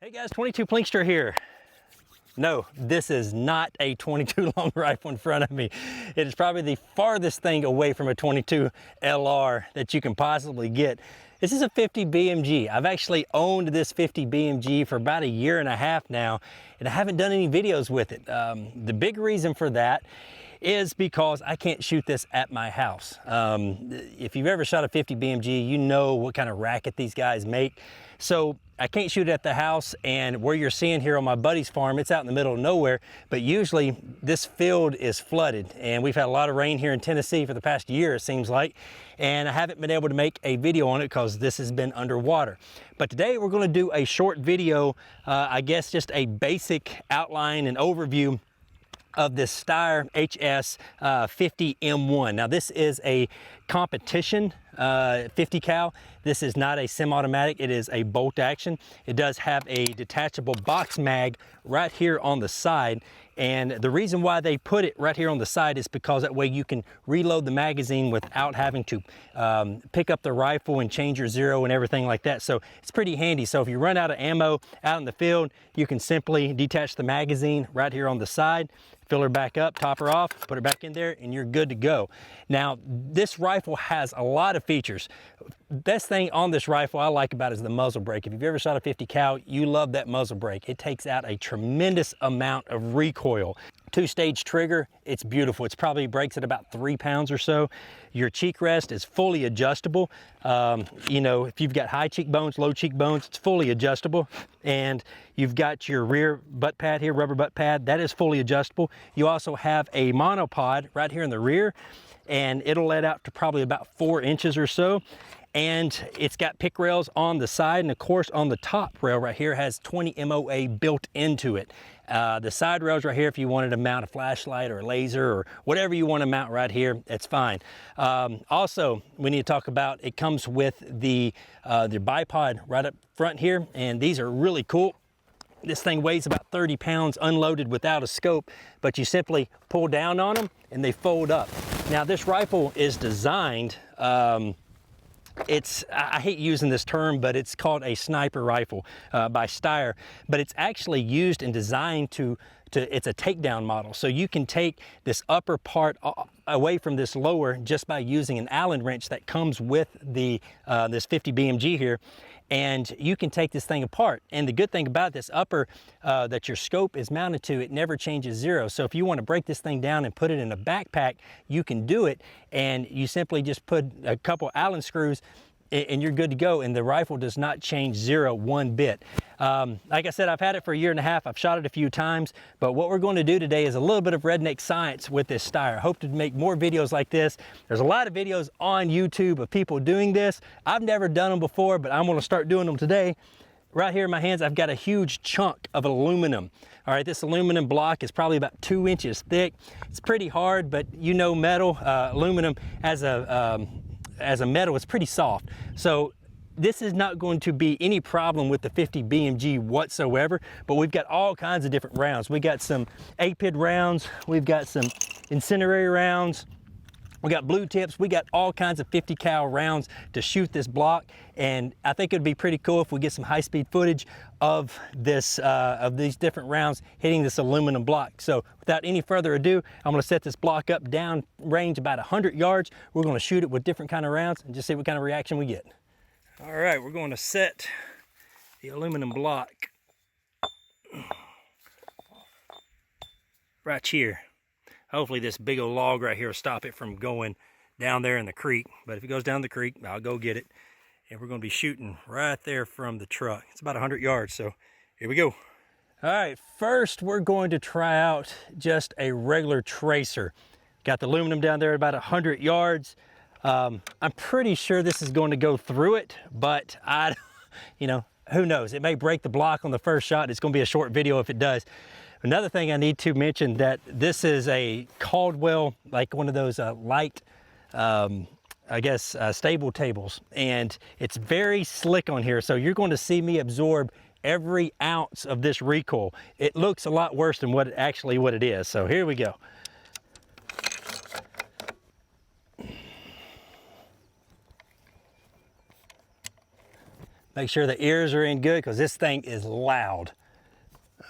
Hey guys, 22 Plinkster here. No, this is not a 22 long rifle in front of me. It is probably the farthest thing away from a 22 LR that you can possibly get. This is a 50 BMG. I've actually owned this 50 BMG for about a year and a half now, and I haven't done any videos with it. The big reason for that is because I can't shoot this at my house. If you've ever shot a 50 BMG, you know what kind of racket these guys make. So I can't shoot it at the house, and where you're seeing here on my buddy's farm, it's out in the middle of nowhere, but usually this field is flooded, and we've had a lot of rain here in Tennessee for the past year, it seems like, and I haven't been able to make a video on it because this has been underwater. But today we're going to do a short video, I guess just a basic outline and overview of this Steyr HS 50 M1. Now this is a competition 50 cal. This is not a semi-automatic, it is a bolt action. It does have a detachable box mag right here on the side, and the reason why they put it right here on the side is because that way you can reload the magazine without having to pick up the rifle and change your zero and everything like that. So it's pretty handy. So if you run out of ammo out in the field, you can simply detach the magazine right here on the side, fill her back up, top her off, put her back in there, and you're good to go. Now, this rifle has a lot of features. Best thing on this rifle I like about it is the muzzle brake. If you've ever shot a 50 cal, you love that muzzle brake. It takes out a tremendous amount of recoil. Two-stage trigger, it's beautiful. It's probably brakes at about 3 pounds or so. Your cheek rest is fully adjustable. You know, if you've got high cheekbones, low cheekbones, it's fully adjustable. And you've got your rear butt pad here, rubber butt pad, that is fully adjustable. You also have a monopod right here in the rear, and it'll let out to probably about 4 inches or so. And it's got pick rails on the side, and of course on the top rail right here has 20 MOA built into it. The side rails right here, if you wanted to mount a flashlight or a laser or whatever you want to mount right here, it's fine. Also, we need to talk about, it comes with the bipod right up front here, and these are really cool. This thing weighs about 30 pounds unloaded without a scope, but you simply pull down on them and they fold up. Now this rifle is designed, I hate using this term, but it's called a sniper rifle by Steyr, but it's actually used and designed it's a takedown model. So you can take this upper part away from this lower just by using an Allen wrench that comes with the this 50 BMG here, and you can take this thing apart. And the good thing about this upper that your scope is mounted to, it never changes zero. So if you want to break this thing down and put it in a backpack, you can do it, and you simply just put a couple Allen screws and you're good to go, and the rifle does not change zero one bit. Like I said, I've had it for a year and a half. I've shot it a few times, but what we're going to do today is a little bit of redneck science with this Steyr. I hope to make more videos like this. There's a lot of videos on YouTube of people doing this. I've never done them before, but I'm going to start doing them today. Right here in my hands, I've got a huge chunk of aluminum. All right, this aluminum block is probably about 2 inches thick. It's pretty hard, but you know metal, aluminum as a metal, it's pretty soft. So this is not going to be any problem with the 50 BMG whatsoever, but we've got all kinds of different rounds. We got some APID rounds, we've got some incendiary rounds, we got blue tips, we got all kinds of 50 cal rounds to shoot this block, and I think it'd be pretty cool if we get some high-speed footage of this, of these different rounds hitting this aluminum block. So without any further ado, I'm gonna set this block up down range about 100 yards. We're gonna shoot it with different kind of rounds and just see what kind of reaction we get. All right, we're going to set the aluminum block right here. Hopefully this big old log right here will stop it from going down there in the creek. But if it goes down the creek, I'll go get it. And we're going to be shooting right there from the truck. It's about 100 yards, so here we go. All right, first we're going to try out just a regular tracer. Got the aluminum down there at about 100 yards. I'm pretty sure this is going to go through it, but you know, who knows? It may break the block on the first shot. It's going to be a short video if it does. Another thing I need to mention, that this is a Caldwell, like one of those light, I guess, stable tables, and it's very slick on here. So you're going to see me absorb every ounce of this recoil. It looks a lot worse than what it is. So here we go. Make sure the ears are in good because this thing is loud.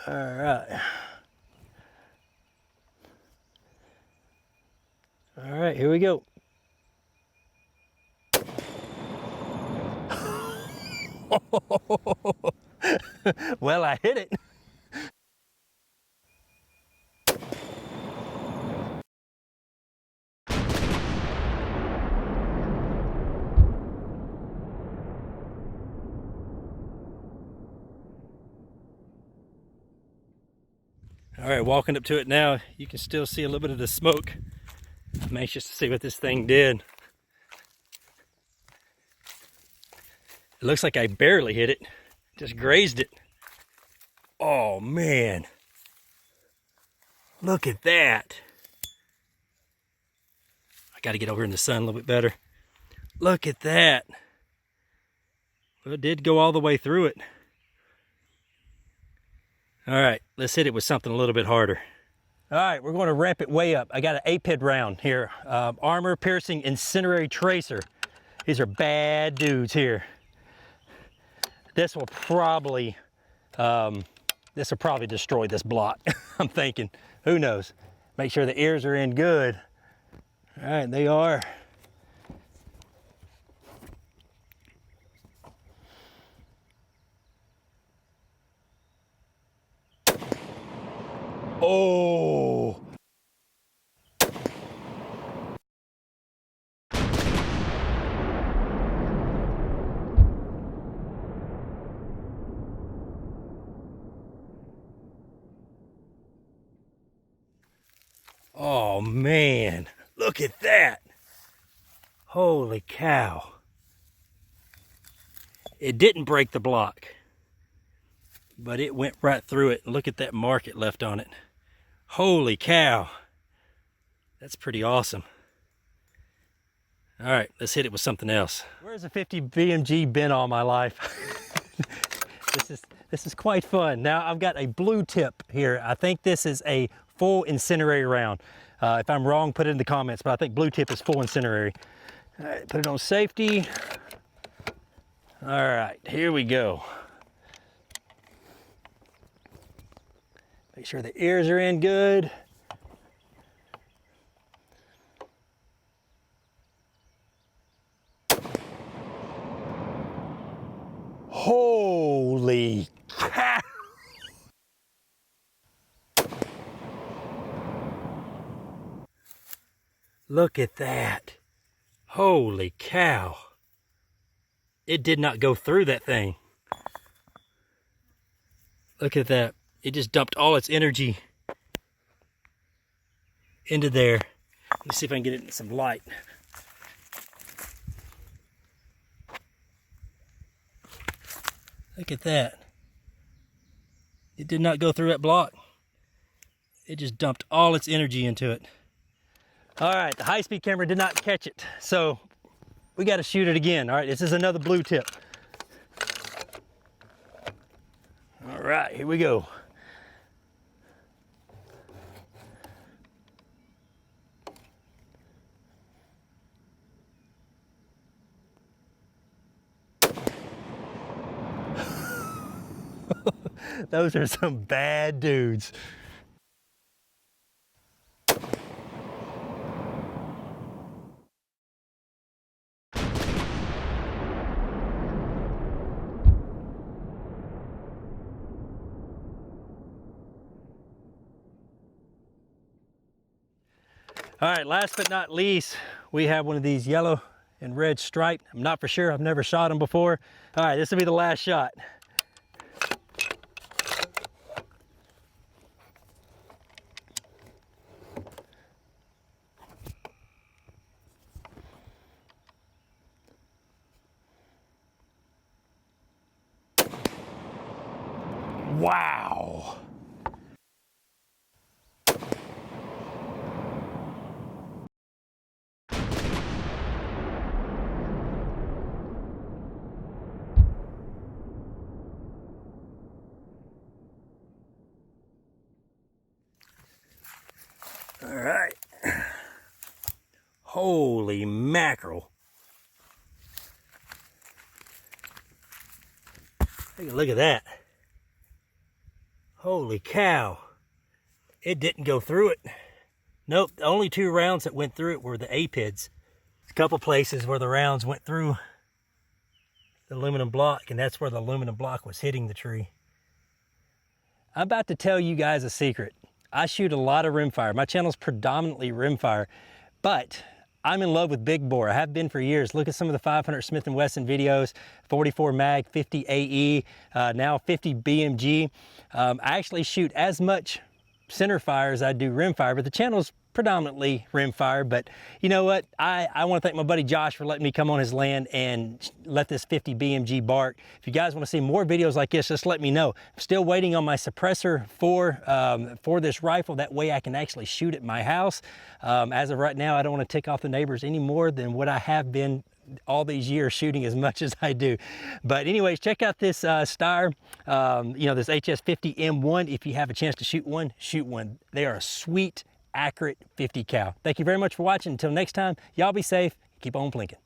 All right. All right, here we go. Well, I hit it. All right, walking up to it now, you can still see a little bit of the smoke. I'm anxious to see what this thing did. It looks like I barely hit it, just grazed it. Oh man, look at that. I got to get over in the sun a little bit better. Look at that. Well, it did go all the way through it. All right, let's hit it with something a little bit harder. All right, we're going to ramp it way up. I got an 8-pit round here. Armor piercing incendiary tracer. These are bad dudes here. This will probably destroy this block. I'm thinking, who knows? Make sure the ears are in good. All right, they are. Oh. Oh man, look at that. Holy cow. It didn't break the block, but it went right through it. Look at that mark it left on it. Holy cow. That's pretty awesome. All right, let's hit it with something else. Where's a 50 BMG been all my life? This is quite fun. Now I've got a blue tip here. I think this is a full incendiary round. If I'm wrong, put it in the comments, but I think blue tip is full incendiary. All right, put it on safety. All right, here we go. Make sure the ears are in good. Holy cow! Look at that. Holy cow. It did not go through that thing. Look at that. It just dumped all its energy into there. Let's see if I can get it in some light. Look at that. It did not go through that block. It just dumped all its energy into it. All right, the high-speed camera did not catch it, so we got to shoot it again. All right, this is another blue tip. All right, here we go. Those are some bad dudes. All right, last but not least, we have one of these yellow and red stripe. I'm not for sure, I've never shot them before. All right, this will be the last shot. Wow. All right. Holy mackerel. Take a look at that. Holy cow. It didn't go through it. Nope, the only 2 rounds that went through it were the apids. A couple places where the rounds went through the aluminum block, and that's where the aluminum block was hitting the tree. I'm about to tell you guys a secret. I shoot a lot of rimfire. My channel's predominantly rimfire, but I'm in love with big bore. I have been for years. Look at some of the 500 Smith & Wesson videos, 44 mag, 50 AE, now 50 BMG. I actually shoot as much center fire as I do rimfire, but the channel's predominantly rimfire. But you know what? I want to thank my buddy Josh for letting me come on his land and let this 50 BMG bark. If you guys want to see more videos like this, just let me know. I'm still waiting on my suppressor for this rifle. That way I can actually shoot at my house. As of right now, I don't want to tick off the neighbors any more than what I have been all these years shooting as much as I do. But anyways, check out this Steyr, this HS50 M1. If you have a chance to shoot one, shoot one. They are a sweet, accurate 50 cal. Thank you very much for watching. Until next time, y'all be safe. Keep on plinking.